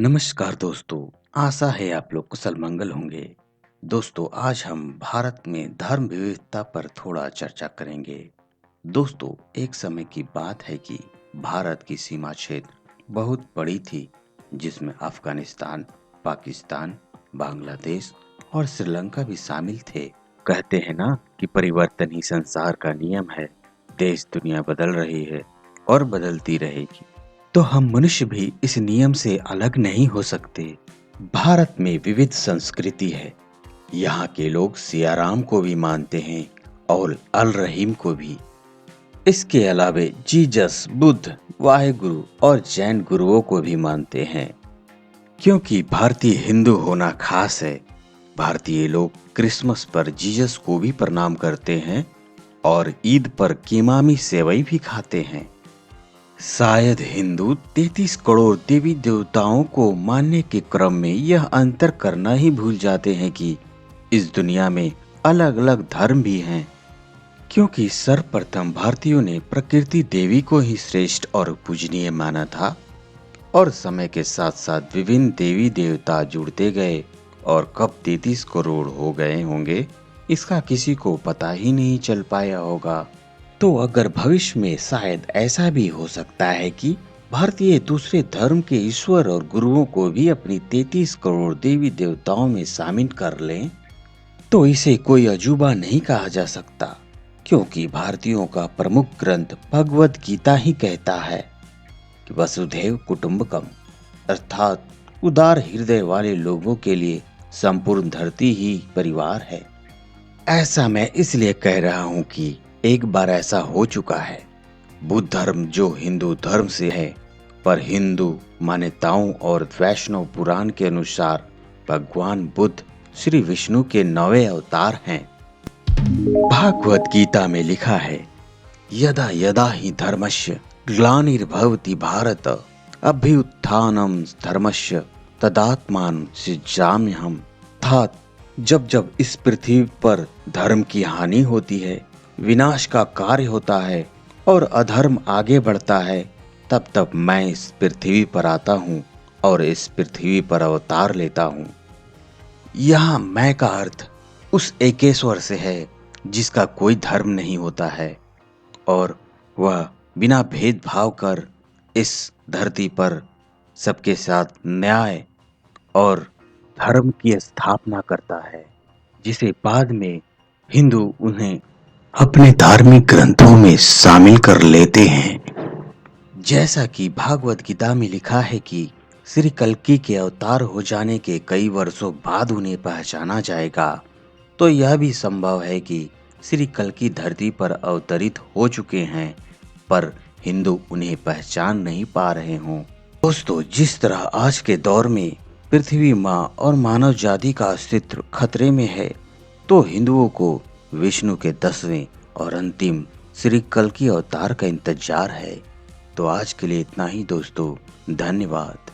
नमस्कार दोस्तों। आशा है आप लोग कुशल मंगल होंगे। दोस्तों, आज हम भारत में धर्म विविधता पर थोड़ा चर्चा करेंगे। दोस्तों, एक समय की बात है कि भारत की सीमा क्षेत्र बहुत बड़ी थी, जिसमें अफगानिस्तान, पाकिस्तान, बांग्लादेश और श्रीलंका भी शामिल थे। कहते हैं ना कि परिवर्तन ही संसार का नियम है। देश दुनिया बदल रही है और बदलती रहेगी, तो हम मनुष्य भी इस नियम से अलग नहीं हो सकते। भारत में विविध संस्कृति है। यहाँ के लोग सियाराम को भी मानते हैं और अल रहीम को भी। इसके अलावे जीसस, बुद्ध, वाहेगुरु और जैन गुरुओं को भी मानते हैं। क्योंकि भारतीय हिंदू होना खास है, भारतीय लोग क्रिसमस पर जीसस को भी प्रणाम करते हैं और ईद पर कीमामी सेवई भी खाते हैं। शायद हिंदू 33 करोड़ देवी देवताओं को मानने के क्रम में यह अंतर करना ही भूल जाते हैं कि इस दुनिया में अलग अलग धर्म भी हैं। क्योंकि सर्वप्रथम भारतीयों ने प्रकृति देवी को ही श्रेष्ठ और पूजनीय माना था और समय के साथ साथ विभिन्न देवी देवता जुड़ते गए और कब 33 करोड़ हो गए होंगे, इसका किसी को पता ही नहीं चल पाया होगा। तो अगर भविष्य में शायद ऐसा भी हो सकता है कि भारतीय दूसरे धर्म के ईश्वर और गुरुओं को भी अपनी 33 करोड़ देवी देवताओं में शामिल कर लें, तो इसे कोई अजूबा नहीं कहा जा सकता। क्योंकि भारतीयों का प्रमुख ग्रंथ भगवद गीता ही कहता है कि वसुधैव कुटुंबकम, अर्थात उदार हृदय वाले लोगों के लिए संपूर्ण धरती ही परिवार है। ऐसा मैं इसलिए कह रहा हूँ कि एक बार ऐसा हो चुका है। बुद्ध धर्म जो हिंदू धर्म से है, पर हिंदू मान्यताओं और वैष्णव पुराण के अनुसार भगवान बुद्ध श्री विष्णु के 9वें अवतार हैं। भागवत गीता में लिखा है, यदा यदा हि धर्मस्य ग्लानिर्भवति भारत अभ्युत्थानम धर्मस्य तदात्मान सृजाम्यहम्। अर्थात जब जब इस पृथ्वी पर धर्म की हानि होती है, विनाश का कार्य होता है और अधर्म आगे बढ़ता है, तब तब मैं इस पृथ्वी पर आता हूँ और इस पृथ्वी पर अवतार लेता हूँ। यहाँ मैं का अर्थ उस एकेश्वर से है जिसका कोई धर्म नहीं होता है और वह बिना भेदभाव कर इस धरती पर सबके साथ न्याय और धर्म की स्थापना करता है, जिसे बाद में हिंदू उन्हें अपने धार्मिक ग्रंथों में शामिल कर लेते हैं। जैसा कि भागवत गीता में लिखा है कि श्री कल्कि के अवतार हो जाने के कई वर्षों बाद उन्हें पहचाना जाएगा, तो यह भी संभव है कि श्री कल्कि धरती पर अवतरित हो चुके हैं, पर हिंदू उन्हें पहचान नहीं पा रहे हों। दोस्तों, जिस तरह आज के दौर में पृथ्वी माँ और मानव जाति का अस्तित्व खतरे में है, तो हिंदुओं को विष्णु के 10वें और अंतिम श्री कल्कि अवतार का इंतजार है। तो आज के लिए इतना ही दोस्तों, धन्यवाद।